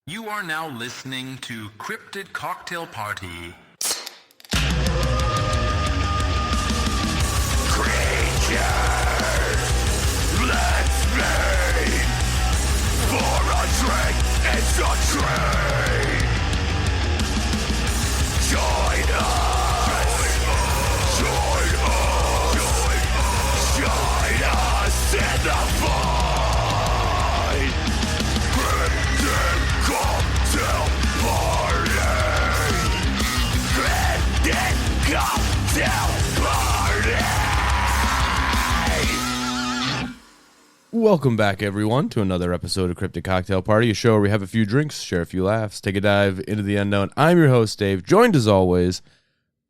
You are now listening to Cryptid Cocktail Party. Creatures, let's meet for a drink. It's a treat. Join us in the fight. Cryptid Cocktail Party. Cryptid Cocktail Party. Welcome back, everyone, to another episode of Cryptid Cocktail Party, a show where we have a few drinks, share a few laughs, take a dive into the unknown. I'm your host, Dave, joined as always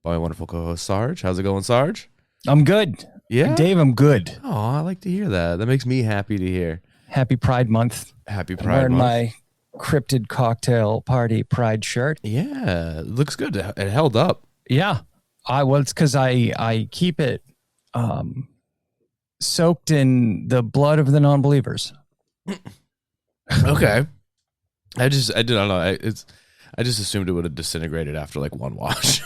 by my wonderful co-host, Sarge. How's it going, Sarge? I'm good. Yeah? Dave, I'm good. Oh, I like to hear that. That makes me happy to hear. Happy Pride Month. Happy I'm Pride wearing Month. my Cryptid Cocktail Party Pride shirt. Yeah, it looks good. It held up. Yeah. It's because I keep it soaked in the blood of the non-believers. Okay. I don't know. I just assumed it would have disintegrated after like one wash.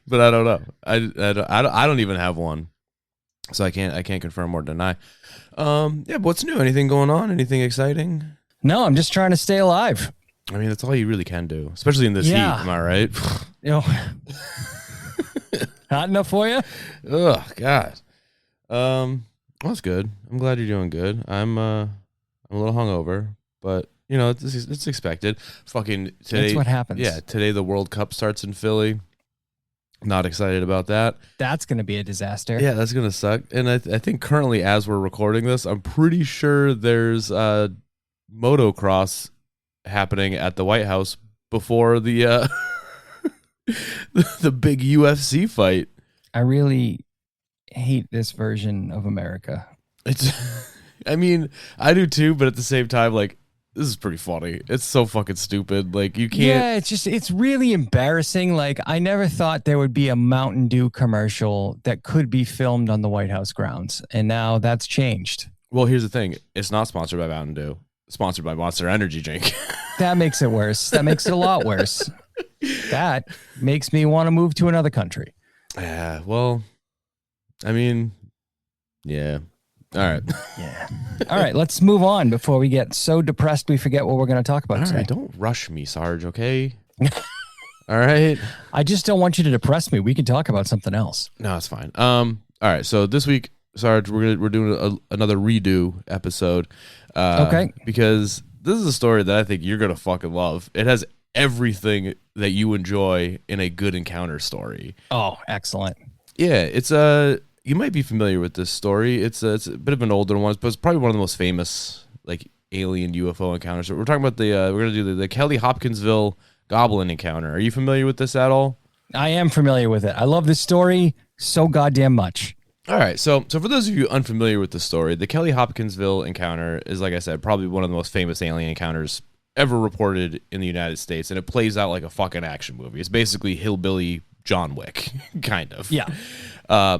But I don't know. I don't even have one, so I can't confirm or deny. Yeah, but what's new? Anything going on? Anything exciting? No, I'm just trying to stay alive. I mean, that's all you really can do, especially in this heat. Am I right? You know, hot enough for you? Oh God. Well, that's good. I'm glad you're doing good. I'm a little hungover, but you know it's expected. Fucking today. That's what happens. Yeah, today the World Cup starts in Philly. Not excited about that. That's going to be a disaster. Yeah, that's going to suck. And I think currently, as we're recording this, I'm pretty sure there's motocross happening at the White House before the the big UFC fight. I really hate this version of America. I mean, I do too, but at the same time, like, this is pretty funny. It's so fucking stupid. Like, you can't. Yeah, it's really embarrassing. Like, I never thought there would be a Mountain Dew commercial that could be filmed on the White House grounds. And now that's changed. Well, here's the thing. It's not sponsored by Mountain Dew. It's sponsored by Monster Energy Drink. That makes it worse. That makes it a lot worse. That makes me want to move to another country. Yeah, well, I mean, yeah. All right. Yeah. All right, let's move on before we get so depressed we forget what we're going to talk about All today. right, don't rush me, Sarge, okay? All right. I just don't want you to depress me. We can talk about something else. No, it's fine. All right, so this week, Sarge, we're doing another redo episode. Okay. Because this is a story that I think you're going to fucking love. It has everything that you enjoy in a good encounter story. Oh, excellent. Yeah, it's you might be familiar with this story. It's a bit of an older one, but it's probably one of the most famous like alien UFO encounters. So we're talking about we're gonna do the Kelly-Hopkinsville Goblin encounter. Are you familiar with this at all? I am familiar with it. I love this story so goddamn much. All right, so for those of you unfamiliar with the story, the Kelly-Hopkinsville encounter is, like I said, probably one of the most famous alien encounters ever reported in the United States, and it plays out like a fucking action movie. It's basically hillbilly John Wick, kind of. Yeah.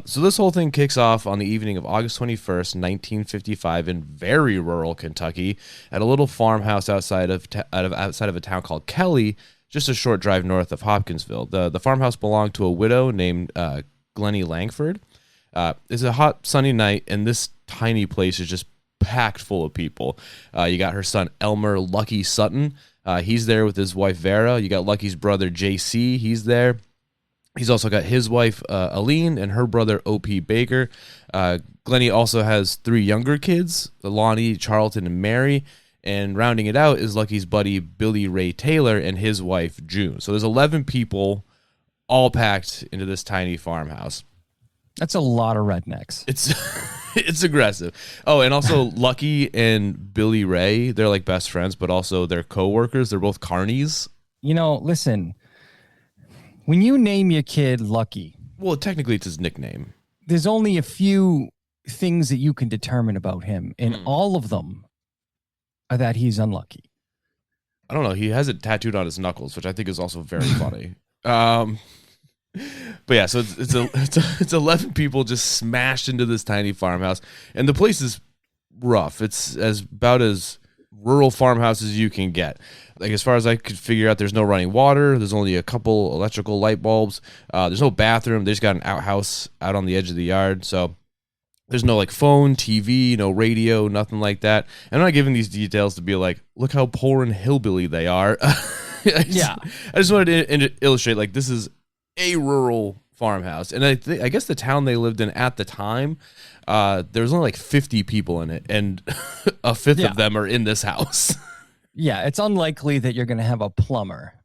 So this whole thing kicks off on the evening of August 21st, 1955, in very rural Kentucky, at a little farmhouse outside of a town called Kelly, just a short drive north of Hopkinsville. The farmhouse belonged to a widow named Glennie Langford. It's a hot, sunny night, and this tiny place is just packed full of people. You got her son Elmer Lucky Sutton. He's there with his wife Vera. You got Lucky's brother JC. He's there. He's also got his wife, Aline, and her brother, O.P. Baker. Glennie also has 3 younger kids, Lonnie, Charlton, and Mary. And rounding it out is Lucky's buddy, Billy Ray Taylor, and his wife, June. So there's 11 people all packed into this tiny farmhouse. That's a lot of rednecks. It's aggressive. Oh, and also Lucky and Billy Ray, they're like best friends, but also they're co-workers. They're both carnies. You know, listen, when you name your kid Lucky, well, technically it's his nickname. There's only a few things that you can determine about him, and all of them are that he's unlucky. I don't know. He has it tattooed on his knuckles, which I think is also very funny. But yeah, so it's 11 people just smashed into this tiny farmhouse, and the place is rough. It's about as rural farmhouses you can get. Like, as far as I could figure out, there's no running water. There's only a couple electrical light bulbs. There's no bathroom. They just got an outhouse out on the edge of the yard. So there's no like phone, TV, no radio, nothing like that. And I'm not giving these details to be like, look how poor and hillbilly they are. I just wanted to illustrate, like, this is a rural farmhouse. And I guess the town they lived in at the time, there was only like 50 people in it, and a fifth of them are in this house. Yeah, it's unlikely that you're going to have a plumber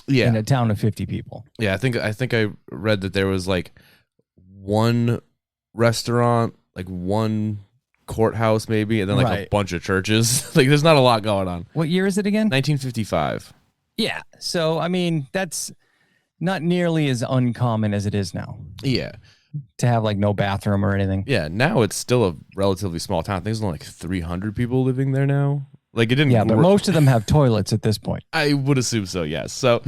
in a town of 50 people. Yeah, I think I read that there was like one restaurant, like one courthouse maybe, and then like a bunch of churches. Like, there's not a lot going on. What year is it again? 1955. Yeah. So, I mean, that's not nearly as uncommon as it is now. Yeah. To have like no bathroom or anything. Yeah. Now it's still a relatively small town. I think there's only like 300 people living there now. Like, it didn't. Yeah, but most of them have toilets at this point. I would assume so, yes. So,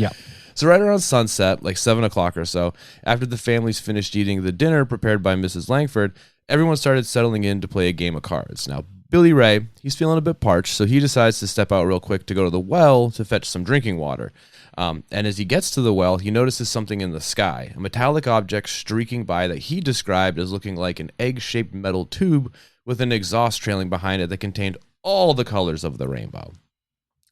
So right around sunset, like 7 o'clock or so, after the families finished eating the dinner prepared by Mrs. Langford, everyone started settling in to play a game of cards. Now, Billy Ray, he's feeling a bit parched, so he decides to step out real quick to go to the well to fetch some drinking water. And as he gets to the well, he notices something in the sky, a metallic object streaking by that he described as looking like an egg-shaped metal tube with an exhaust trailing behind it that contained all the colors of the rainbow.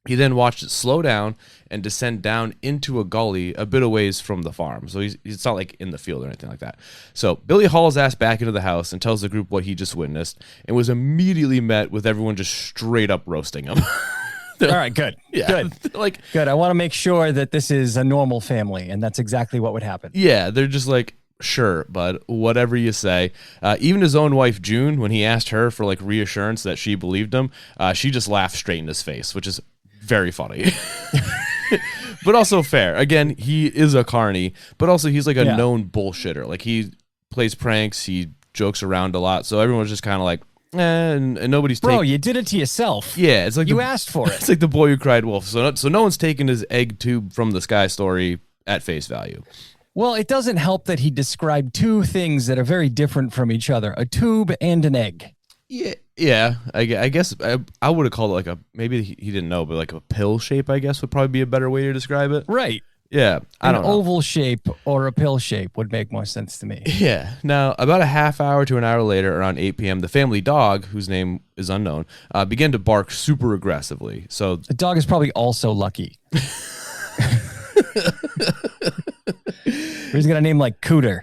He then watched it slow down and descend down into a gully a bit a ways from the farm. So it's not like in the field or anything like that. So Billy hauls ass back into the house and tells the group what he just witnessed, and was immediately met with everyone just straight up roasting him. All right, good. Yeah. Good. Good. I want to make sure that this is a normal family, and that's exactly what would happen. Yeah, they're just like, sure, bud, whatever you say. Even his own wife, June, when he asked her for like reassurance that she believed him, she just laughed straight in his face, which is very funny. But also fair. Again, he is a carny, but also he's like a known bullshitter. Like, he plays pranks, he jokes around a lot, so everyone's just kind of like, and nobody's Bro, you did it to yourself. Yeah, it's like you asked for it. It's like the boy who cried wolf. So no one's taking his egg tube from the sky story at face value. Well, it doesn't help that he described two things that are very different from each other: a tube and an egg. Yeah. I guess I would have called it like maybe he didn't know, but like a pill shape, I guess, would probably be a better way to describe it. Right. Yeah, I don't know. An oval shape or a pill shape would make more sense to me. Yeah. Now, about a half hour to an hour later, around 8 p.m., the family dog, whose name is unknown, began to bark super aggressively. So the dog is probably also lucky. He's got a name like Cooter.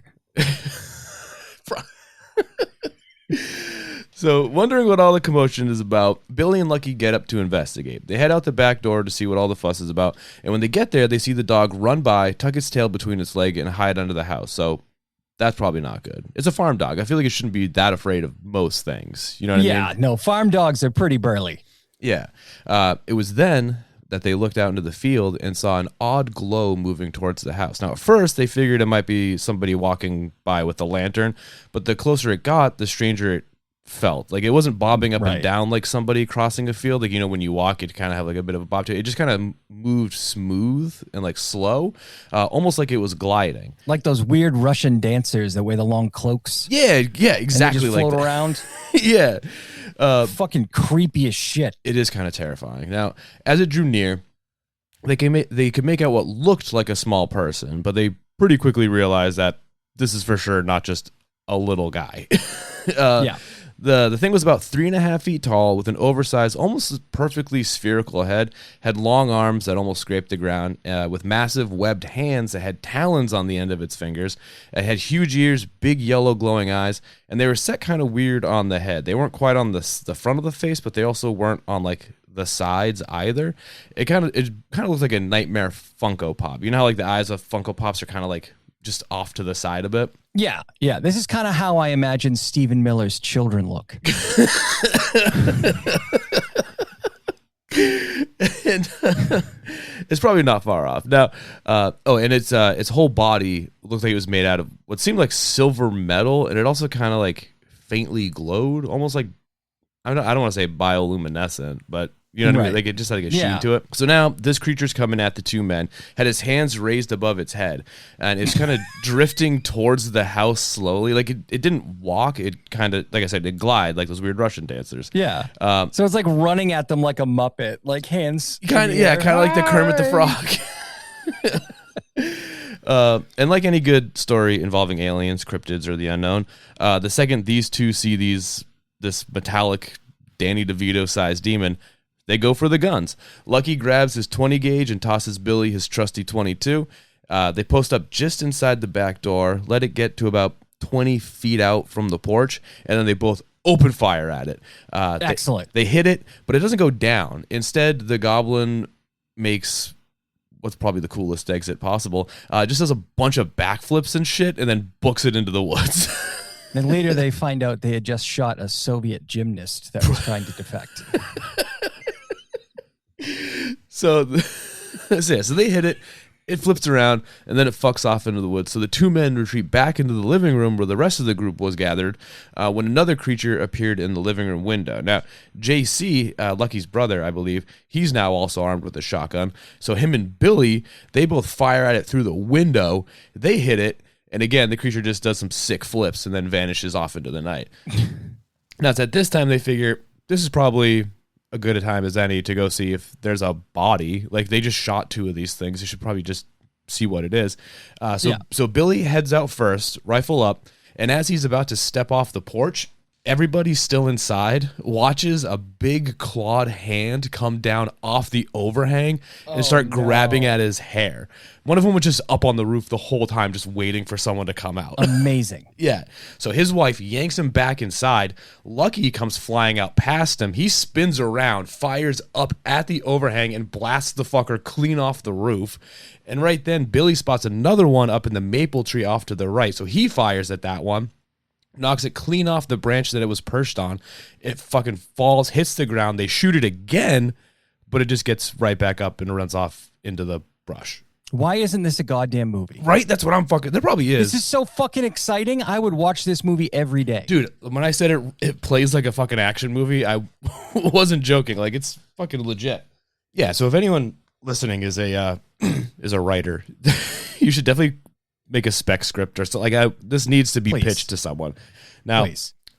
So, wondering what all the commotion is about, Billy and Lucky get up to investigate. They head out the back door to see what all the fuss is about, and when they get there, they see the dog run by, tuck its tail between its legs, and hide under the house. So, that's probably not good. It's a farm dog. I feel like it shouldn't be that afraid of most things. You know what I mean? Yeah, no, farm dogs are pretty burly. Yeah. It was then that they looked out into the field and saw an odd glow moving towards the house. Now, at first, they figured it might be somebody walking by with a lantern, but the closer it got, the stranger it felt. Like, it wasn't bobbing up and down like somebody crossing a field. Like, you know, when you walk, it kind of have like a bit of a bob to it. It just kind of moved smooth and like slow, almost like it was gliding. Like those weird Russian dancers that wear the long cloaks. Yeah, exactly. And they just float around. Yeah. Fucking creepy as shit. It is kind of terrifying. Now, as it drew near, they could make out what looked like a small person, but they pretty quickly realized that this is for sure not just a little guy. Yeah. The thing was about 3.5 feet tall, with an oversized, almost perfectly spherical head, had long arms that almost scraped the ground, with massive webbed hands that had talons on the end of its fingers. It had huge ears, big yellow glowing eyes, and they were set kind of weird on the head. They weren't quite on the front of the face, but they also weren't on like the sides either. It kind of looked like a nightmare Funko Pop. You know how like the eyes of Funko Pops are kind of like just off to the side a bit? Yeah. This is kind of how I imagine Stephen Miller's children look. And it's probably not far off. Now, and its whole body looked like it was made out of what seemed like silver metal, and it also kind of like faintly glowed, almost like I don't want to say bioluminescent, but You know what I mean? Right. Like it just had like a Yeah. sheen to it. So now this creature's coming at the two men, had his hands raised above its head, and it's kind of drifting towards the house slowly. Like it didn't walk. It kind of, like I said, it glide like those weird Russian dancers. Yeah. So it's like running at them like a Muppet, like hands. Kind of, yeah, kind of like the Kermit the Frog. And like any good story involving aliens, cryptids, or the unknown, the second these two see this metallic Danny DeVito sized demon, they go for the guns. Lucky grabs his 20 gauge and tosses Billy his trusty 22. They post up just inside the back door, let it get to about 20 feet out from the porch, and then they both open fire at it. Excellent. They hit it, but it doesn't go down. Instead, the goblin makes what's probably the coolest exit possible. Just does a bunch of backflips and shit, and then books it into the woods. Then later they find out they had just shot a Soviet gymnast that was trying to defect. So they hit it. It flips around, and then it fucks off into the woods. So the two men retreat back into the living room where the rest of the group was gathered when another creature appeared in the living room window. Now, JC, Lucky's brother, I believe, he's now also armed with a shotgun. So him and Billy, they both fire at it through the window. They hit it, and again, the creature just does some sick flips and then vanishes off into the night. Now, it's at this time they figure this is probably a good a time as any to go see if there's a body. Like they just shot two of these things. They should probably just see what it is. So Billy heads out first, rifle up, and as he's about to step off the porch, everybody still inside watches a big clawed hand come down off the overhang and start grabbing at his hair. One of them was just up on the roof the whole time, just waiting for someone to come out. Amazing. Yeah. So his wife yanks him back inside. Lucky comes flying out past him. He spins around, fires up at the overhang, and blasts the fucker clean off the roof. And right then, Billy spots another one up in the maple tree off to the right. So he fires at that one, knocks it clean off the branch that it was perched on. It fucking falls, hits the ground. They shoot it again, but it just gets right back up and runs off into the brush. Why isn't this a goddamn movie? Right? That's what I'm fucking... There probably is. This is so fucking exciting. I would watch this movie every day. Dude, when I said it plays like a fucking action movie, I wasn't joking. Like, it's fucking legit. Yeah, so if anyone listening is a writer, you should definitely make a spec script or something. Like, this needs to be pitched to someone. Now,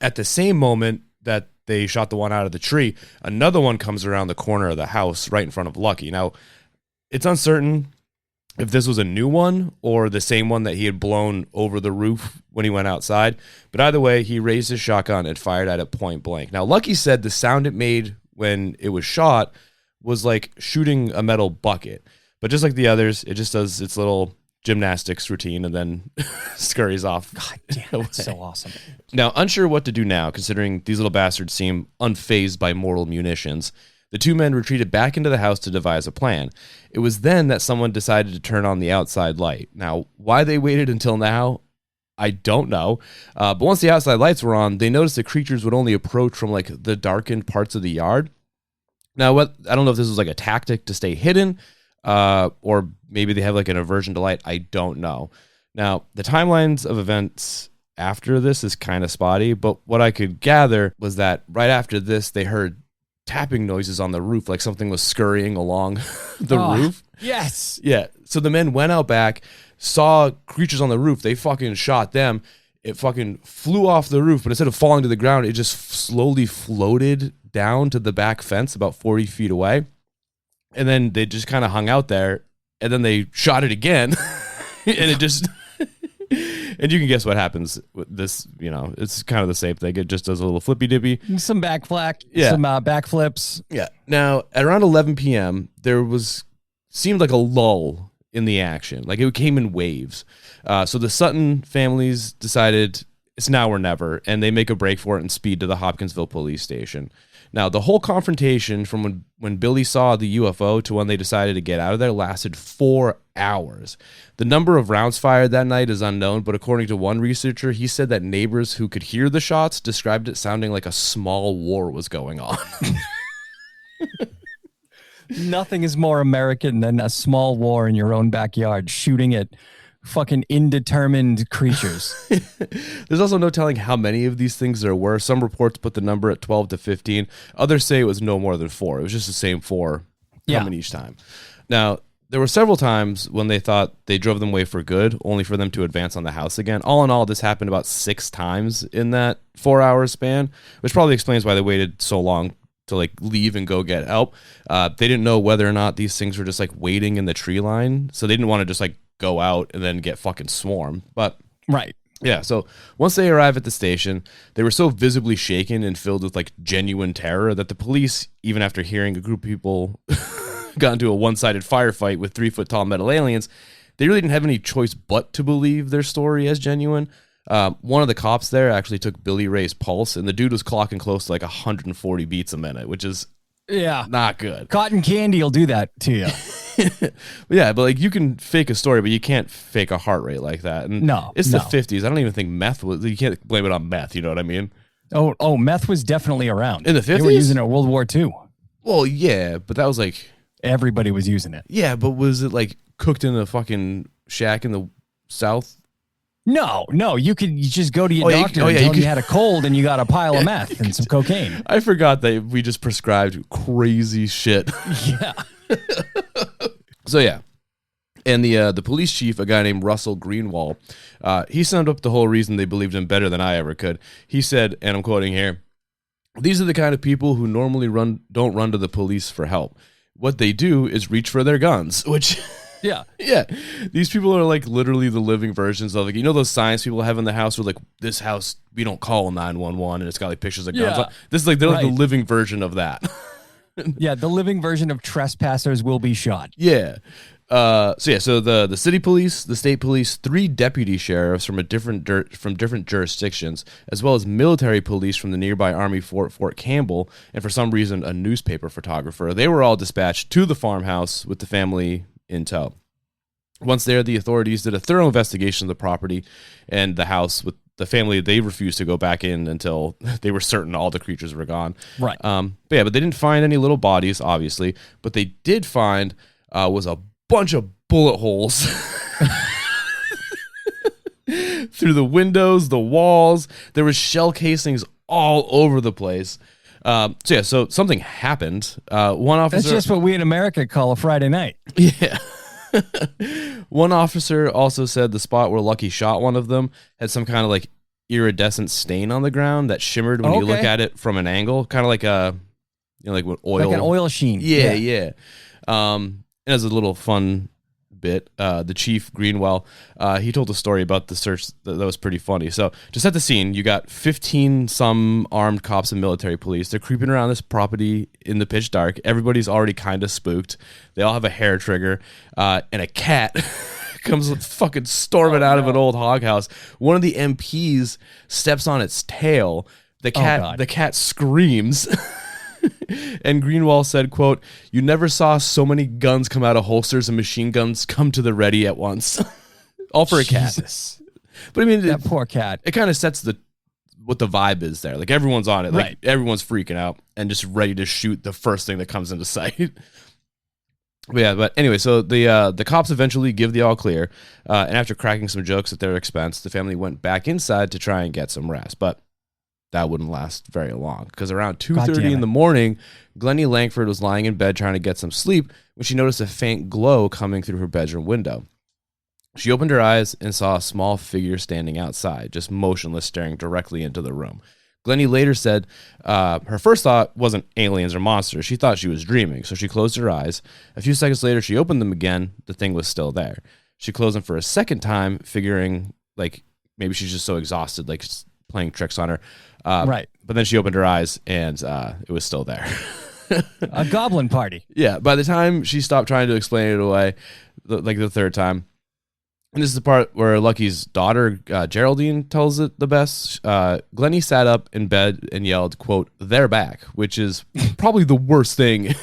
at the same moment that they shot the one out of the tree, another one comes around the corner of the house right in front of Lucky. Now, it's uncertain if this was a new one or the same one that he had blown over the roof when he went outside. But either way, he raised his shotgun and fired at it point blank. Now, Lucky said the sound it made when it was shot was like shooting a metal bucket. But just like the others, it just does its little gymnastics routine and then scurries off. God damn, that's so awesome. Now, unsure what to do now, considering these little bastards seem unfazed by mortal munitions, the two men retreated back into the house to devise a plan. It was then that someone decided to turn on the outside light. Now, why they waited until now, I don't know. But once the outside lights were on, they noticed the creatures would only approach from like the darkened parts of the yard. Now, I don't know if this was like a tactic to stay hidden, or maybe they have like an aversion to light. I don't know. Now, the timelines of events after this is kind of spotty, but what I could gather was that right after this, they heard tapping noises on the roof, like something was scurrying along the roof. Yes. Yeah. So the men went out back, saw creatures on the roof. They fucking shot them. It fucking flew off the roof, but instead of falling to the ground, it just slowly floated down to the back fence about 40 feet away. And then they just kind of hung out there, and then they shot it again. And it just... And you can guess what happens with this, you know, it's kind of the same thing. It just does a little flippy dippy. Some backflips. Yeah. Now, at around 11 p.m., seemed like a lull in the action. Like it came in waves. So the Sutton families decided it's now or never, and they make a break for it and speed to the Hopkinsville police station. Now, the whole confrontation from when Billy saw the UFO to when they decided to get out of there lasted 4 hours. The number of rounds fired that night is unknown, but according to one researcher, he said that neighbors who could hear the shots described it sounding like a small war was going on. Nothing is more American than a small war in your own backyard, shooting at fucking indeterminate creatures. There's also no telling how many of these things there were. Some reports put the number at 12 to 15. Others say it was no more than 4. It was just the same 4 coming each time. Now, there were several times when they thought they drove them away for good, only for them to advance on the house again. All in all, this happened about 6 times in that 4-hour span, which probably explains why they waited so long to like leave and go get help. They didn't know whether or not these things were just like waiting in the tree line, so they didn't want to just like go out and then get fucking swarmed. But right. Yeah, so once they arrived at the station, they were so visibly shaken and filled with like genuine terror that the police, even after hearing a group of people got into a one-sided firefight with 3-foot-tall metal aliens, they really didn't have any choice but to believe their story as genuine. One of the cops there actually took Billy Ray's pulse, and the dude was clocking close to like 140 beats a minute, which is not good. Cotton candy will do that to you. Yeah, but like you can fake a story, but you can't fake a heart rate like that. And it's the 50s. I don't even think meth was. You can't blame it on meth. You know what I mean? Oh, meth was definitely around in the 50s. They were using it in World War II. Well, yeah, but that was like everybody was using it. Yeah, but was it like cooked in a fucking shack in the South? No, you just go to your doctor and tell him you had a cold and you got a pile of meth and some cocaine. I forgot that we just prescribed crazy shit. Yeah. So yeah, and the police chief, a guy named Russell Greenwald, he summed up the whole reason they believed him better than I ever could. He said, and I'm quoting here, "These are the kind of people who normally don't run to the police for help. What they do is reach for their guns," which... Yeah. These people are like literally the living versions of like, you know, those signs people have in the house where like, this house, we don't call 911, and it's got like pictures of guns. Yeah. This is like, they're like the living version of that. Yeah, the living version of trespassers will be shot. Yeah. So the city police, the state police, 3 deputy sheriffs from different jurisdictions, as well as military police from the nearby Army Fort Campbell, and for some reason a newspaper photographer, they were all dispatched to the farmhouse with the family in tow. Once there, the authorities did a thorough investigation of the property and the house with the family. They refused to go back in until they were certain all the creatures were gone. Right. But they didn't find any little bodies, obviously. But they did find was a bunch of bullet holes through the windows, the walls. There was shell casings all over the place. So something happened. One officer. That's just what we in America call a Friday night. Yeah. One officer also said the spot where Lucky shot one of them had some kind of like iridescent stain on the ground that shimmered when you look at it from an angle, kind of like like with oil, like an oil sheen. Yeah. And as a little fun bit, the chief Greenwell, he told a story about the search that was pretty funny. So to set the scene, you got 15 some armed cops and military police. They're creeping around this property in the pitch dark. Everybody's already kind of spooked. They all have a hair trigger, and a cat comes fucking storming out of an old hog house. One of the MPs steps on its tail. The cat screams. And Greenwald said, quote, "You never saw so many guns come out of holsters and machine guns come to the ready at once." All for a cat. But I mean, that poor cat. It kind of sets what the vibe is there. Like everyone's on it. Like everyone's freaking out and just ready to shoot the first thing that comes into sight. But anyway, so the cops eventually give the all clear. And after cracking some jokes at their expense, the family went back inside to try and get some rest. But that wouldn't last very long, because around 2:30 in the morning, Glennie Langford was lying in bed trying to get some sleep when she noticed a faint glow coming through her bedroom window. She opened her eyes and saw a small figure standing outside, just motionless, staring directly into the room. Glennie later said her first thought wasn't aliens or monsters. She thought she was dreaming, so she closed her eyes. A few seconds later, she opened them again. The thing was still there. She closed them for a second time, figuring like maybe she's just so exhausted, like playing tricks on her. But then she opened her eyes and it was still there. A goblin party. Yeah. By the time she stopped trying to explain it away, the third time, and this is the part where Lucky's daughter, Geraldine, tells it the best. Glennie sat up in bed and yelled, quote, "They're back," which is probably the worst thing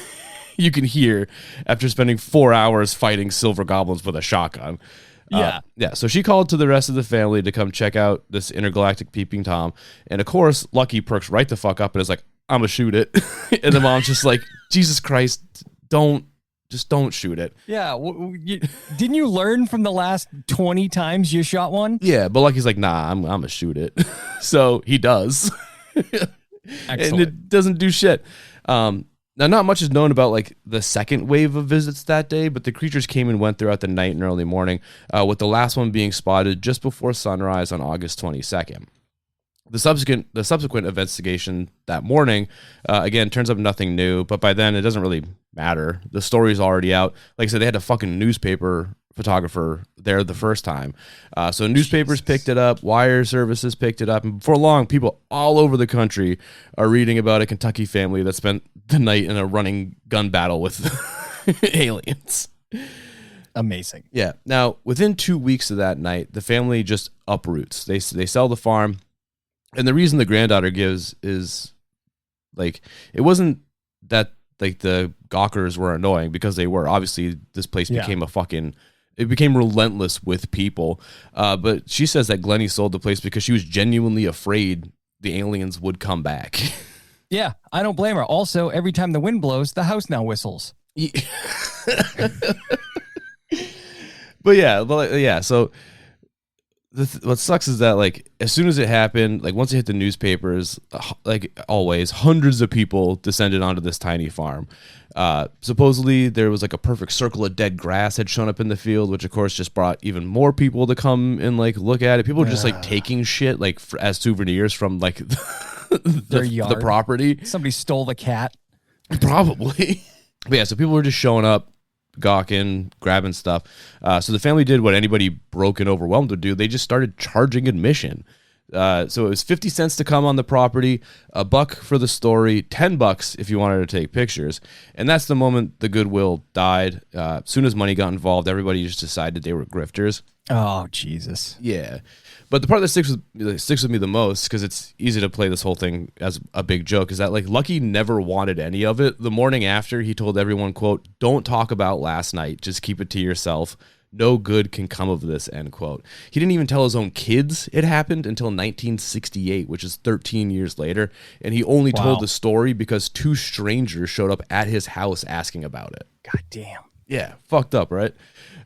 you can hear after spending 4 hours fighting silver goblins with a shotgun. So she called to the rest of the family to come check out this intergalactic peeping Tom. And of course, Lucky perks right the fuck up and is like, "I'm gonna shoot it." And the mom's just like, "Jesus Christ, don't Just don't shoot it. Yeah. Didn't you learn from the last 20 times you shot one? Yeah, but Lucky's like, nah, I'm gonna shoot it. So he does. And it doesn't do shit. Now, not much is known about like the second wave of visits that day, but the creatures came and went throughout the night and early morning, with the last one being spotted just before sunrise on August 22nd. The subsequent investigation that morning, again, turns up nothing new, but by then it doesn't really matter. The story's already out. Like I said, they had a fucking newspaper photographer there the first time. So newspapers picked it up, wire services picked it up, and before long, people all over the country are reading about a Kentucky family that spent the night in a running gun battle with aliens. Amazing. Yeah. Now, within 2 weeks of that night, the family just uproots. They sell the farm. And the reason the granddaughter gives is, like, it wasn't that, like, the gawkers were annoying, because they were. Obviously, this place became it became relentless with people. But she says that Glennie sold the place because she was genuinely afraid the aliens would come back. Yeah, I don't blame her. Also, every time the wind blows, the house now whistles. But yeah, so what sucks is that, like, as soon as it happened, like, once it hit the newspapers, like always, hundreds of people descended onto this tiny farm. Supposedly there was like a perfect circle of dead grass had shown up in the field, which of course just brought even more people to come and like look at it. People were just like taking shit like as souvenirs from like their yard, the property. Somebody stole the cat. Probably. But yeah, so people were just showing up, gawking, grabbing stuff. So the family did what anybody broke and overwhelmed would do. They just started charging admission. So it was 50 cents to come on the property, $1 for the story, $10 if you wanted to take pictures. And that's the moment the goodwill died. As soon as money got involved, everybody just decided they were grifters. Oh, Jesus. Yeah. But the part that sticks with me the most, because it's easy to play this whole thing as a big joke, is that like Lucky never wanted any of it. The morning after, he told everyone, quote, "Don't talk about last night. Just keep it to yourself. No good can come of this," end quote. He didn't even tell his own kids it happened until 1968, which is 13 years later. And he only told the story because 2 strangers showed up at his house asking about it. God damn. Yeah. Fucked up, right?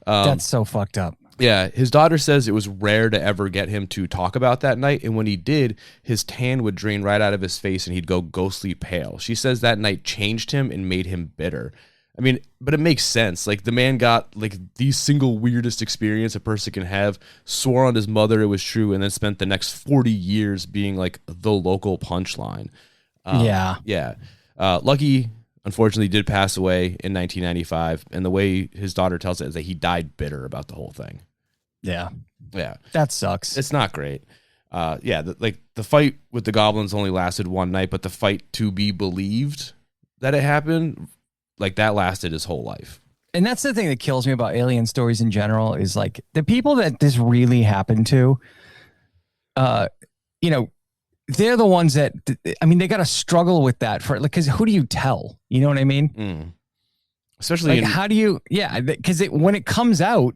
That's so fucked up. Yeah, his daughter says it was rare to ever get him to talk about that night, and when he did, his tan would drain right out of his face and he'd go ghostly pale. She says that night changed him and made him bitter. I mean, but it makes sense. Like, the man got like the single weirdest experience a person can have, swore on his mother it was true, and then spent the next 40 years being like the local punchline. Yeah. Lucky, unfortunately, did pass away in 1995, and the way his daughter tells it is that he died bitter about the whole thing. Yeah. Yeah. That sucks. It's not great. The fight with the goblins only lasted one night, but the fight to be believed that it happened, like, that lasted his whole life. And that's the thing that kills me about alien stories in general, is like the people that this really happened to, they're the ones that, I mean, they got to struggle with that for, like, because who do you tell? You know what I mean? Especially like, how do you, because when it comes out,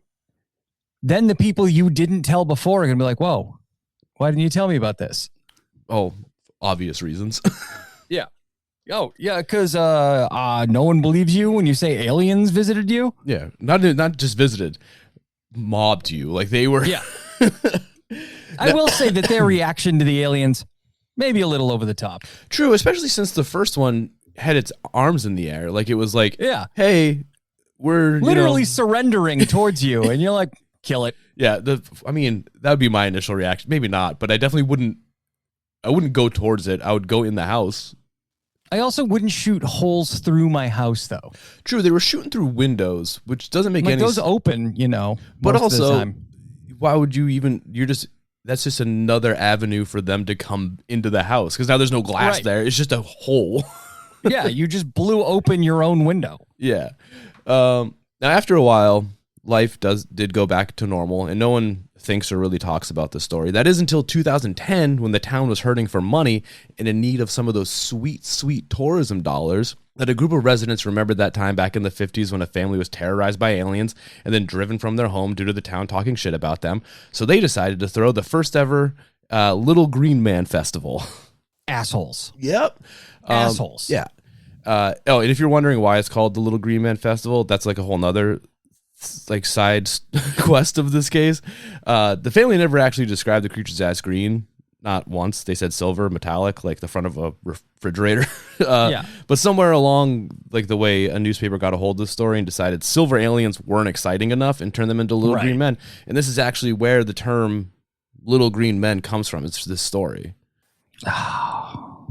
then the people you didn't tell before are going to be like, whoa, why didn't you tell me about this? Oh, obvious reasons. Yeah. Oh, yeah, because no one believes you when you say aliens visited you? Yeah, not just visited, mobbed you. Like, they were... Yeah. I will say that their reaction to the aliens, maybe a little over the top. True, especially since the first one had its arms in the air. Like, it was like, yeah, hey, we're... literally surrendering towards you, and you're like, kill it. Yeah, I mean, that would be my initial reaction. Maybe not, but I definitely wouldn't go towards it. I would go in the house. I also wouldn't shoot holes through my house, though. True, they were shooting through windows, which doesn't make any sense. Those open, But most also, of the time. why would you even... That's just another avenue for them to come into the house, because now there's no glass there. It's just a hole. Yeah, you just blew open your own window. Yeah. Now, after a while, life did go back to normal, and no one thinks or really talks about the story. That is until 2010, when the town was hurting for money and in need of some of those sweet, sweet tourism dollars, that a group of residents remembered that time back in the 50s when a family was terrorized by aliens and then driven from their home due to the town talking shit about them. So they decided to throw the first ever Little Green Man Festival. Assholes. Yep. Assholes. Yeah. And if you're wondering why it's called the Little Green Man Festival, that's like a whole nother like side quest of this case. The family never actually described the creatures as green. Not once. They said silver, metallic, like the front of a refrigerator. But somewhere along like the way, a newspaper got a hold of the story and decided silver aliens weren't exciting enough and turned them into little green men. And this is actually where the term little green men comes from. It's this story. Oh.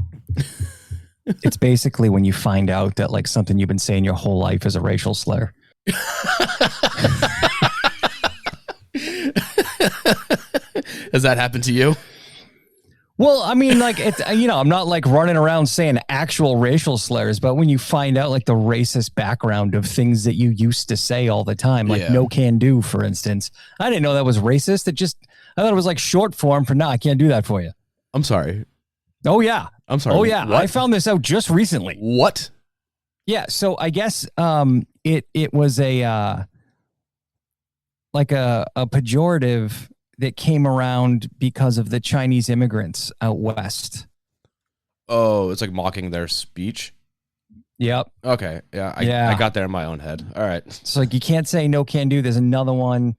It's basically when you find out that like something you've been saying your whole life is a racial slur. Has that happened to you? Well, I mean, like, it's, I'm not like running around saying actual racial slurs, but when you find out like the racist background of things that you used to say all the time, like no can do, for instance, I didn't know that was racist. I thought it was like short form for, I can't do that for you. I'm sorry. Oh, yeah. I'm sorry. Oh, yeah. What? I found this out just recently. What? Yeah. So I guess it was a pejorative that came around because of the Chinese immigrants out west. Oh, it's like mocking their speech. Yep. Okay. Yeah. I got there in my own head. All right. So like you can't say no can do. There's another one.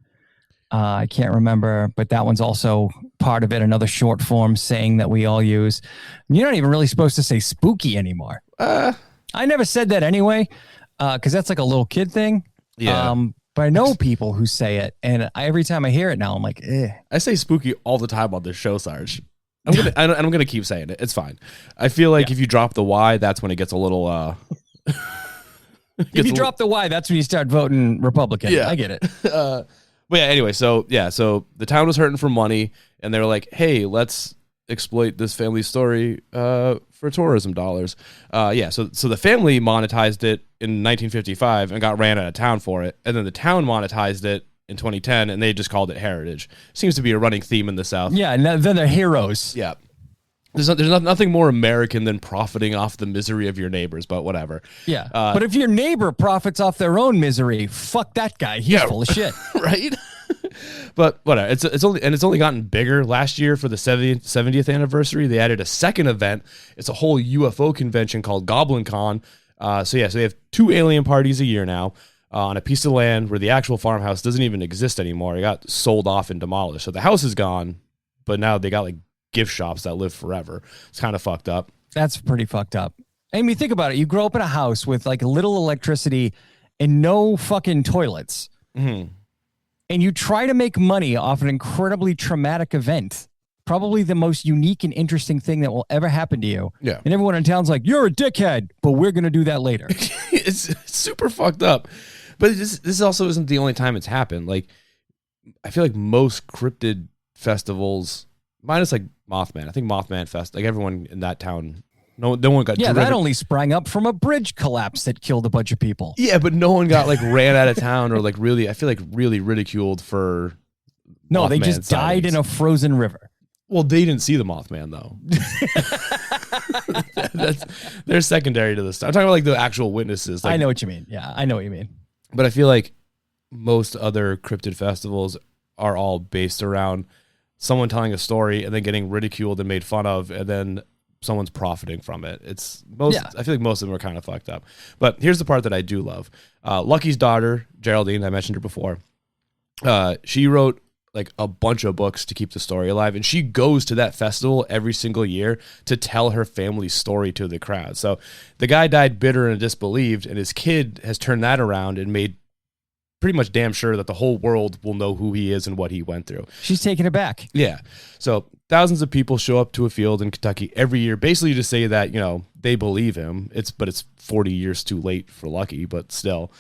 I can't remember, but that one's also part of it. Another short form saying that we all use. You're not even really supposed to say spooky anymore. I never said that anyway, because that's like a little kid thing. Yeah. But I know people who say it, and every time I hear it now, I'm like, eh. I say spooky all the time on this show, I'm gonna keep saying it. It's fine. I feel like if you drop the Y, that's when it gets a little. If you drop the Y, that's when you start voting Republican. Yeah, I get it. But yeah, anyway, so the town was hurting for money, and they were like, hey, let's exploit this family story for tourism dollars. So the family monetized it in 1955 and got ran out of town for it, and then the town monetized it in 2010 and they just called it heritage. Seems to be a running theme in the South. Yeah, and then they're heroes. Yeah. There's nothing more American than profiting off the misery of your neighbors, but whatever. Yeah, but if your neighbor profits off their own misery, fuck that guy. He's full of shit. Right? But whatever. It's only gotten bigger. Last year for the 70th anniversary, they added a second event. It's a whole UFO convention called Goblin Con. So they have 2 alien parties a year now on a piece of land where the actual farmhouse doesn't even exist anymore. It got sold off and demolished. So the house is gone, but now they got like gift shops that live forever. It's kind of fucked up. That's pretty fucked up. I mean, think about it. You grow up in a house with like little electricity and no fucking toilets. Mm-hmm. And you try to make money off an incredibly traumatic event. Probably the most unique and interesting thing that will ever happen to you. Yeah. And everyone in town's like, you're a dickhead, but we're going to do that later. It's super fucked up. But this also isn't the only time it's happened. Like, I feel like most cryptid festivals, minus like Mothman. I think Mothman Fest, like everyone in that town, no one got driven. That only sprang up from a bridge collapse that killed a bunch of people. Yeah, but no one got like ran out of town or like really, I feel like really ridiculed for No, they just died in a frozen river. Well, they didn't see the Mothman though. They're secondary to this. I'm talking about like the actual witnesses. Like, I know what you mean. Yeah, I know what you mean. But I feel like most other cryptid festivals are all based around someone telling a story and then getting ridiculed and made fun of, and then someone's profiting from it. I feel like most of them are kind of fucked up. But here's the part that I do love. Lucky's daughter, Geraldine, I mentioned her before. She wrote like a bunch of books to keep the story alive, and she goes to that festival every single year to tell her family's story to the crowd. So the guy died bitter and disbelieved, and his kid has turned that around and made pretty much damn sure that the whole world will know who he is and what he went through. She's taking it back. Yeah. So thousands of people show up to a field in Kentucky every year, basically to say that, they believe him. It's 40 years too late for Lucky, but still.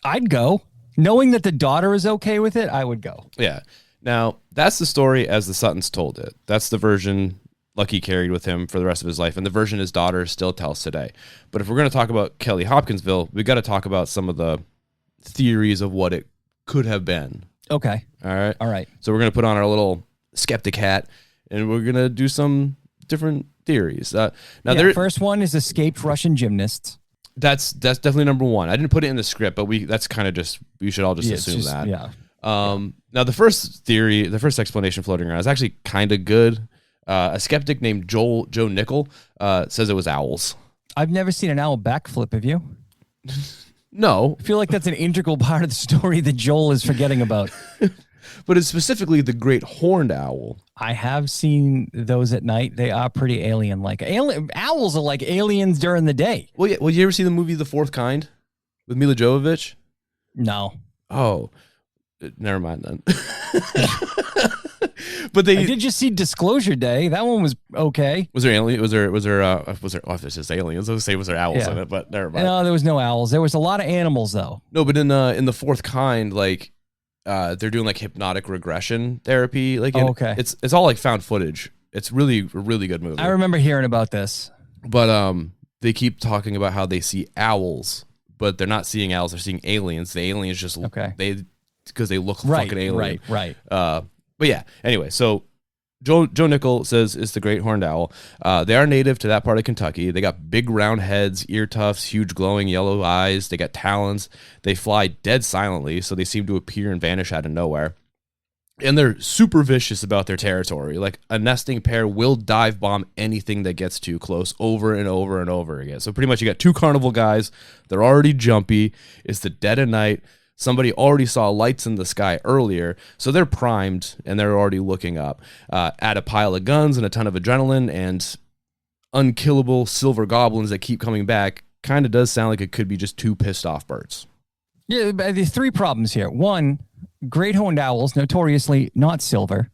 I'd go. Knowing that the daughter is okay with it, I would go. Yeah. Now, that's the story as the Suttons told it. That's the version Lucky carried with him for the rest of his life, and the version his daughter still tells today. But if we're going to talk about Kelly-Hopkinsville, we got to talk about some of the theories of what it could have been. Okay. All right. So we're going to put on our little skeptic hat, and we're going to do some different theories. First one is escaped Russian gymnasts. That's definitely number one. I didn't put it in the script, but that's kind of just, we should all just assume that. Yeah. Now the first theory, the first explanation floating around is actually kind of good. A skeptic named Joe Nickel says it was owls. I've never seen an owl backflip. Have you? No, I feel like that's an integral part of the story that Joel is forgetting about. but it's specifically the great horned owl. I have seen those at night. They are pretty alien-like. Owls are like aliens during the day. Well, yeah. Well, you ever see the movie The Fourth Kind with Mila Jovovich? No. Oh, never mind then. But I did just see Disclosure Day. That one was okay. Was there alien? Was there? Oh, this is aliens. I was gonna say was there owls in it, but never mind. No, there was no owls. There was a lot of animals though. No, but in The Fourth Kind, like, they're doing like hypnotic regression therapy. Like, okay, it's all like found footage. It's really a really good movie. I remember hearing about this. But they keep talking about how they see owls, but they're not seeing owls. They're seeing aliens. The aliens just because they look fucking alien. Right. But yeah, anyway, so Joe Nickel says it's the great horned owl. They are native to that part of Kentucky. They got big round heads, ear tufts, huge glowing yellow eyes. They got talons. They fly dead silently, so they seem to appear and vanish out of nowhere. And they're super vicious about their territory. Like, a nesting pair will dive bomb anything that gets too close over and over and over again. So pretty much you got two carnival guys. They're already jumpy. It's the dead of night. Somebody already saw lights in the sky earlier, so they're primed and they're already looking up. Add a pile of guns and a ton of adrenaline and unkillable silver goblins that keep coming back. Kind of does sound like it could be just two pissed off birds. Yeah, but there's three problems here. One, great horned owls, notoriously not silver,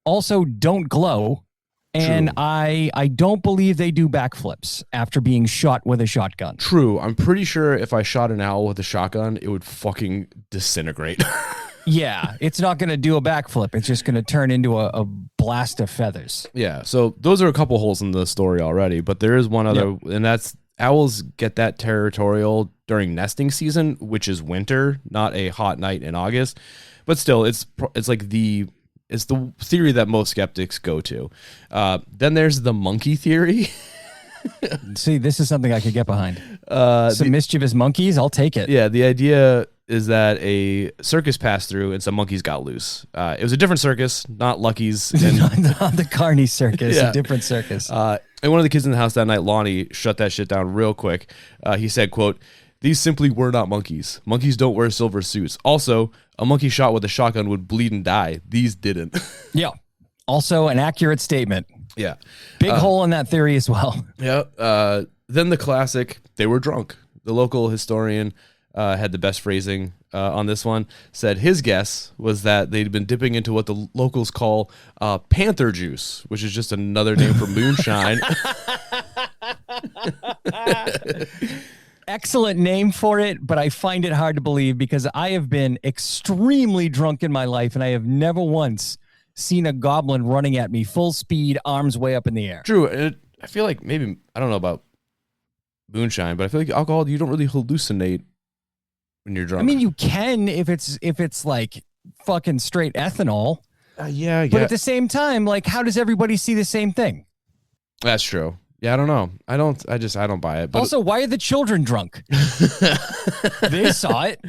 also don't glow. And I don't believe they do backflips after being shot with a shotgun. True. I'm pretty sure if I shot an owl with a shotgun, it would fucking disintegrate. Yeah, it's not going to do a backflip. It's just going to turn into a blast of feathers. Yeah, so those are a couple holes in the story already, but there is one other, and that's owls get that territorial during nesting season, which is winter, not a hot night in August. But still, it's like it's the theory that most skeptics go to. Then there's the monkey theory. See, this is something I could get behind. Some mischievous monkeys, I'll take it. Yeah, the idea is that a circus passed through and some monkeys got loose. It was a different circus, not Lucky's. And not the Carney circus, a different circus. And one of the kids in the house that night, Lonnie, shut that shit down real quick. He said, quote, "These simply were not monkeys. Monkeys don't wear silver suits. Also, a monkey shot with a shotgun would bleed and die. These didn't." Yeah. Also an accurate statement. Yeah. Big hole in that theory as well. Yeah. Then the classic, they were drunk. The local historian had the best phrasing on this one. Said his guess was that they'd been dipping into what the locals call Panther Juice, which is just another name for moonshine. Excellent name for it, but I find it hard to believe because I have been extremely drunk in my life and I have never once seen a goblin running at me full speed, arms way up in the air. True. I feel like maybe, I don't know about moonshine, but I feel like alcohol, you don't really hallucinate when you're drunk. I mean, you can if it's like fucking straight ethanol. Yeah. But at the same time, like, how does everybody see the same thing? That's true. Yeah, I don't know. I don't buy it. But also, why are the children drunk? They saw it.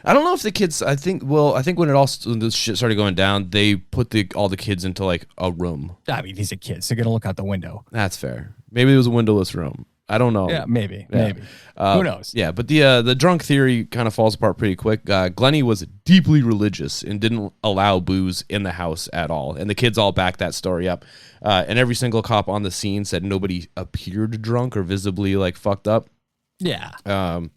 I don't know if the kids, I think when this shit started going down, they put all the kids into like a room. I mean, these are kids. They're going to look out the window. That's fair. Maybe it was a windowless room. I don't know. Yeah, maybe. Who knows? Yeah, but the drunk theory kind of falls apart pretty quick. Glennie was deeply religious and didn't allow booze in the house at all. And the kids all backed that story up. And every single cop on the scene said nobody appeared drunk or visibly like fucked up. Yeah. And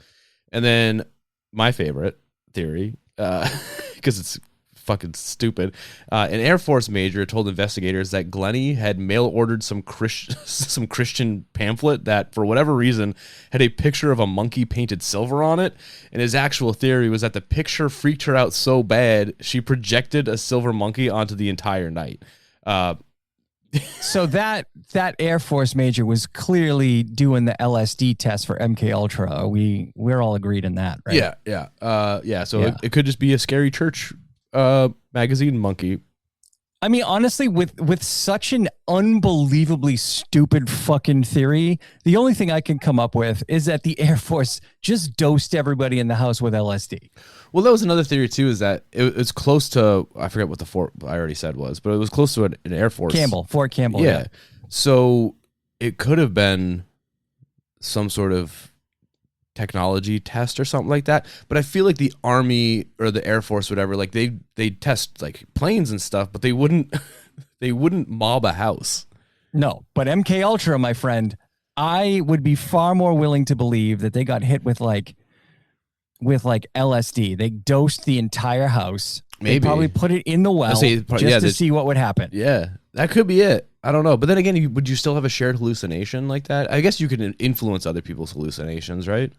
then my favorite theory, because it's fucking stupid. An Air Force major told investigators that Glennie had mail ordered some Christian pamphlet that, for whatever reason, had a picture of a monkey painted silver on it. And his actual theory was that the picture freaked her out so bad she projected a silver monkey onto the entire night. So that Air Force major was clearly doing the LSD test for MK Ultra. We're all agreed in that, right? Yeah. So it could just be a scary church magazine monkey. I mean, honestly, with such an unbelievably stupid fucking theory, the only thing I can come up with is that the Air Force just dosed everybody in the house with LSD. Well, that was another theory too, is that it's close to, I forget what the fort I already said was, but it was close to an Air Force. Fort Campbell. Yeah. So it could have been some sort of technology test or something like that. But I feel like the Army or the Air Force, whatever, like they test like planes and stuff, but they wouldn't they wouldn't mob a house. No, but MK Ultra, my friend, I would be far more willing to believe that they got hit with like LSD. They dosed the entire house. Maybe. They probably put it in the well to see what would happen. Yeah, that could be it. I don't know. But then again, would you still have a shared hallucination like that? I guess you could influence other people's hallucinations, right?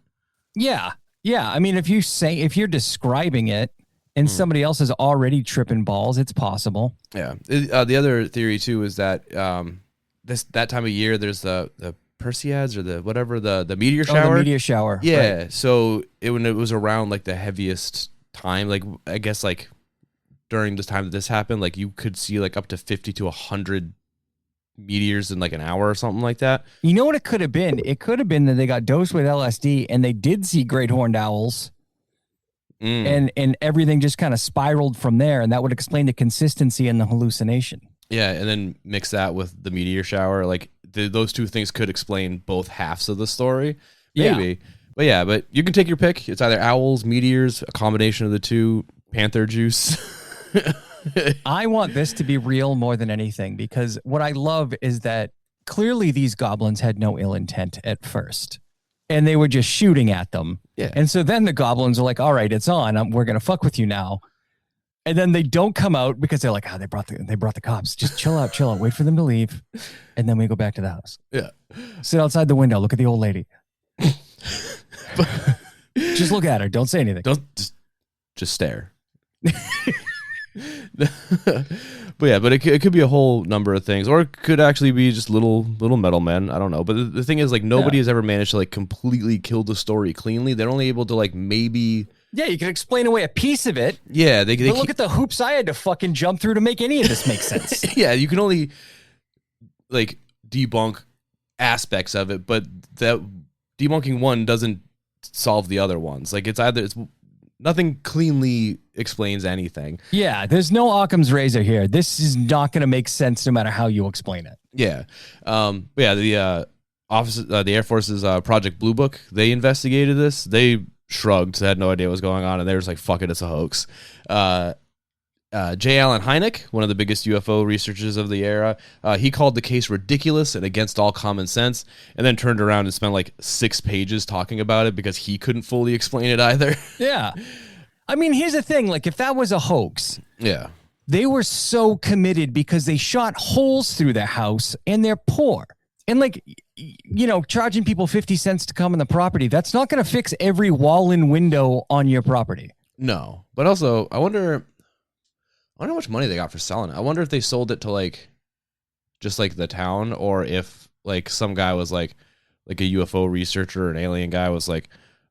Yeah. Yeah. I mean, if you're describing it and somebody else is already tripping balls, it's possible. Yeah. The other theory too is that that time of year there's the Perseids or the meteor shower. The meteor shower. Yeah. Right. So when it was around like the heaviest time, like I guess like during this time that this happened, like you could see like up to 50 to 100 meteors in like an hour or something like that. You know what it could have been? It could have been that they got dosed with LSD and they did see great horned owls. And everything just kind of spiraled from there, and that would explain the consistency and the hallucination. Yeah, and then mix that with the meteor shower. Like those two things could explain both halves of the story. Maybe. Yeah. But you can take your pick. It's either owls, meteors, a combination of the two, Panther Juice. I want this to be real more than anything, because what I love is that clearly these goblins had no ill intent at first. And they were just shooting at them. Yeah. And so then the goblins are like, all right, it's on. We're going to fuck with you now. And then they don't come out because they're like, they brought the cops. Just chill out. Wait for them to leave. And then we go back to the house. Yeah. Sit outside the window. Look at the old lady. Just look at her. Don't say anything. Don't just stare. But it could be a whole number of things, or it could actually be just little metal men. I don't know. But the thing is, like, nobody has ever managed to like completely kill the story cleanly. They're only able to like maybe. Yeah, you can explain away a piece of it. Yeah, they look at the hoops I had to fucking jump through to make any of this make sense. Yeah, you can only like debunk aspects of it, but that debunking one doesn't solve the other ones. Like it's nothing cleanly explains anything. Yeah, there's no Occam's razor here. This is not going to make sense no matter how you explain it. Yeah. The Air Force's Project Blue Book, they investigated this. They shrugged, they had no idea what was going on, and they were just like, fuck it, it's a hoax. J. Allen Hynek, one of the biggest UFO researchers of the era, he called the case ridiculous and against all common sense, and then turned around and spent like 6 pages talking about it because he couldn't fully explain it either. Yeah. I mean, here's the thing. Like, if that was a hoax, yeah, they were so committed because they shot holes through their house and they're poor. And like, you know, charging people 50 cents to come on the property, that's not going to fix every wall and window on your property. No. But also, I wonder how much money they got for selling it. I wonder if they sold it to like just like the town, or if like some guy was like a UFO researcher or an alien guy was like,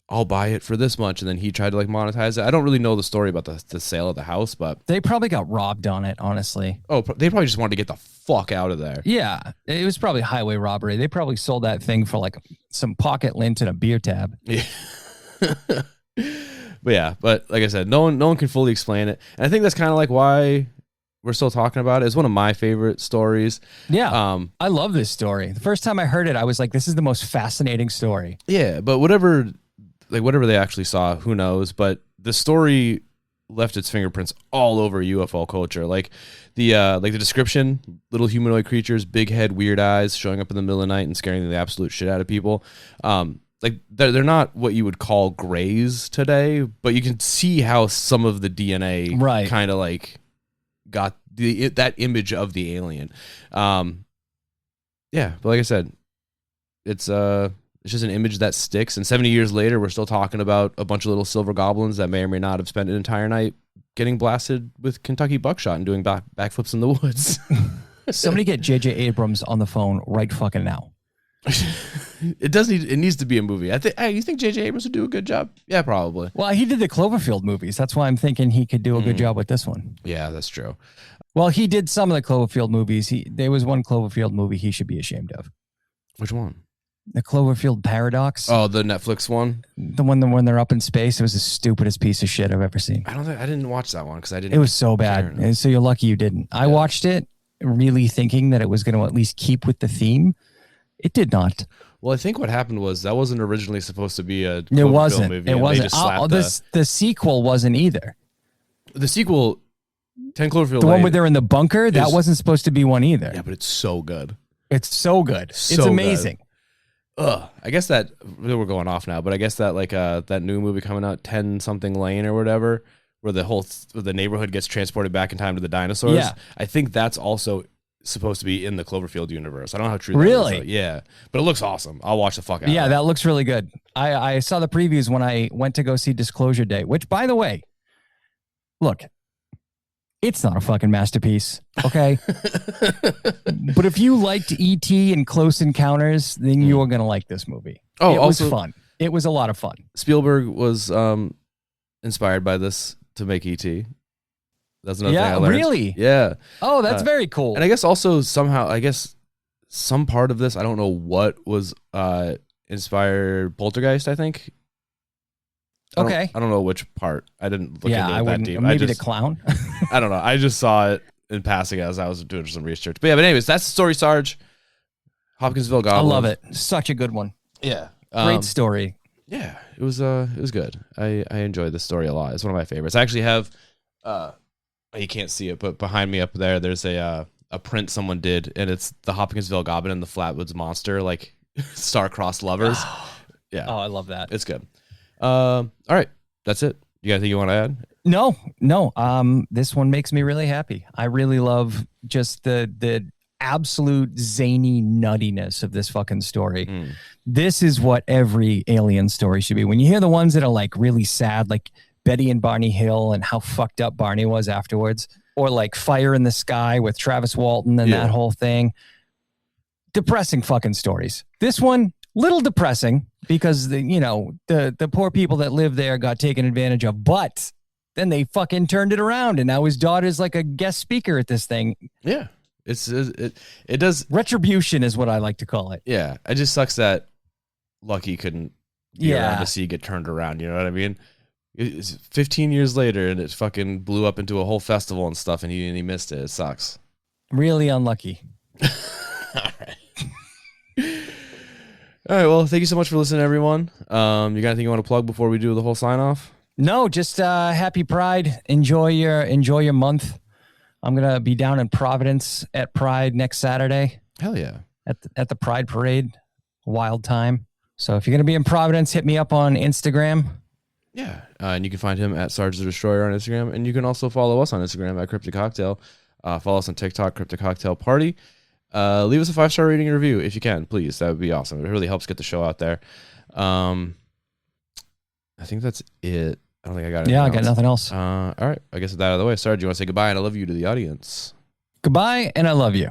I'll buy it for this much, and then he tried to like monetize it. I don't really know the story about the sale of the house, but they probably got robbed on it, honestly. Oh, they probably just wanted to get the fuck out of there. Yeah, it was probably highway robbery. They probably sold that thing for like some pocket lint and a beer tab. Yeah. But like I said, no one can fully explain it, and I think that's kind of like why we're still talking about it. It's one of my favorite stories. Yeah, I love this story. The first time I heard it, I was like, "This is the most fascinating story." Yeah, but whatever they actually saw, who knows? But the story left its fingerprints all over UFO culture. Like the description: little humanoid creatures, big head, weird eyes, showing up in the middle of the night and scaring the absolute shit out of people. Like they're not what you would call grays today, but you can see how some of the DNA kind of like got that image of the alien. Yeah, but like I said, it's just an image that sticks. And 70 years later, we're still talking about a bunch of little silver goblins that may or may not have spent an entire night getting blasted with Kentucky buckshot and doing backflips in the woods. Somebody get J.J. Abrams on the phone right fucking now. It needs to be a movie. You think J.J. Abrams would do a good job? Yeah, probably. Well, he did the Cloverfield movies. That's why I'm thinking he could do a good job with this one. Yeah, that's true. Well, he did some of the Cloverfield movies. There was one Cloverfield movie he should be ashamed of. Which one? The Cloverfield Paradox. Oh, the Netflix one? The one when they're up in space. It was the stupidest piece of shit I've ever seen. I didn't watch that one because I didn't. It was so bad. And so you're lucky you didn't. I watched it really thinking that it was going to at least keep with the theme. It did not. Well, I think what happened was that wasn't originally supposed to be a It Cloverfield wasn't. movie. It and wasn't. They just slapped The sequel wasn't either. the sequel, 10 Cloverfield The one Lane. where they're in the bunker, that is- wasn't supposed to be one either. Yeah, but it's so good. It's so good. It's So amazing. I guess that we're going off now, but I guess that like that new movie coming out, 10 something Lane or whatever, where the neighborhood gets transported back in time to the dinosaurs. Yeah. I think that's also supposed to be in the Cloverfield universe. I don't know how true Really? that is. Though. Yeah, but it looks awesome. I'll watch the fuck out. Yeah, of it. that looks really good. I saw the previews when I went to go see Disclosure Day, which, by the way, look, it's not a fucking masterpiece, okay? But if you liked E.T. and Close Encounters, then you are going to like this movie. Oh, it also, was fun. It was a lot of fun. Spielberg was inspired by this to make E.T. That's another thing I learned. Really? Yeah. Oh, that's very cool. And I guess also somehow, some part of this, I don't know what was inspired Poltergeist, I think. I don't know which part. I didn't look into it that deep. Maybe the clown. I don't know. I just saw it in passing as I was doing some research. But yeah, but anyways, that's the story, Sarge. Hopkinsville Goblins. I love it. Such a good one. Yeah. Great story. Yeah, it was good. I enjoyed the story a lot. It's one of my favorites. I actually have you can't see it, but behind me up there, there's a print someone did, and it's the Hopkinsville Goblin and the Flatwoods Monster, like star-crossed lovers. Yeah. Oh, I love that. It's good. All right, that's it. You got anything you want to add? No. This one makes me really happy. I really love just the absolute zany nuttiness of this fucking story. This is what every alien story should be. When you hear the ones that are like really sad, like Betty and Barney Hill and how fucked up Barney was afterwards, or like Fire in the Sky with Travis Walton and that whole thing. Depressing fucking stories. This one, little depressing because the poor people that live there got taken advantage of, but then they fucking turned it around and now his daughter's like a guest speaker at this thing. Yeah. It does. Retribution is what I like to call it. Yeah. It just sucks that Lucky couldn't be around to see it get turned around. You know what I mean? It's 15 years later and it fucking blew up into a whole festival and stuff and he missed it. It sucks. Really unlucky. All right. All right. Well, thank you so much for listening, everyone. You got anything you want to plug before we do the whole sign off? No, just happy Pride. Enjoy your month. I'm gonna be down in Providence at Pride next Saturday. Hell yeah. At the Pride Parade. Wild time. So if you're gonna be in Providence, hit me up on Instagram. Yeah. And you can find him at Sarge the Destroyer on Instagram. And you can also follow us on Instagram at Cryptid Cocktail. Follow us on TikTok, Cryptid Cocktail Party. Leave us a 5-star rating and review if you can, please. That would be awesome. It really helps get the show out there. I think that's it. I don't think I got anything I else. got nothing else. All right. I guess with that out of the way, Sarge, you want to say goodbye and I love you to the audience? Goodbye, and I love you.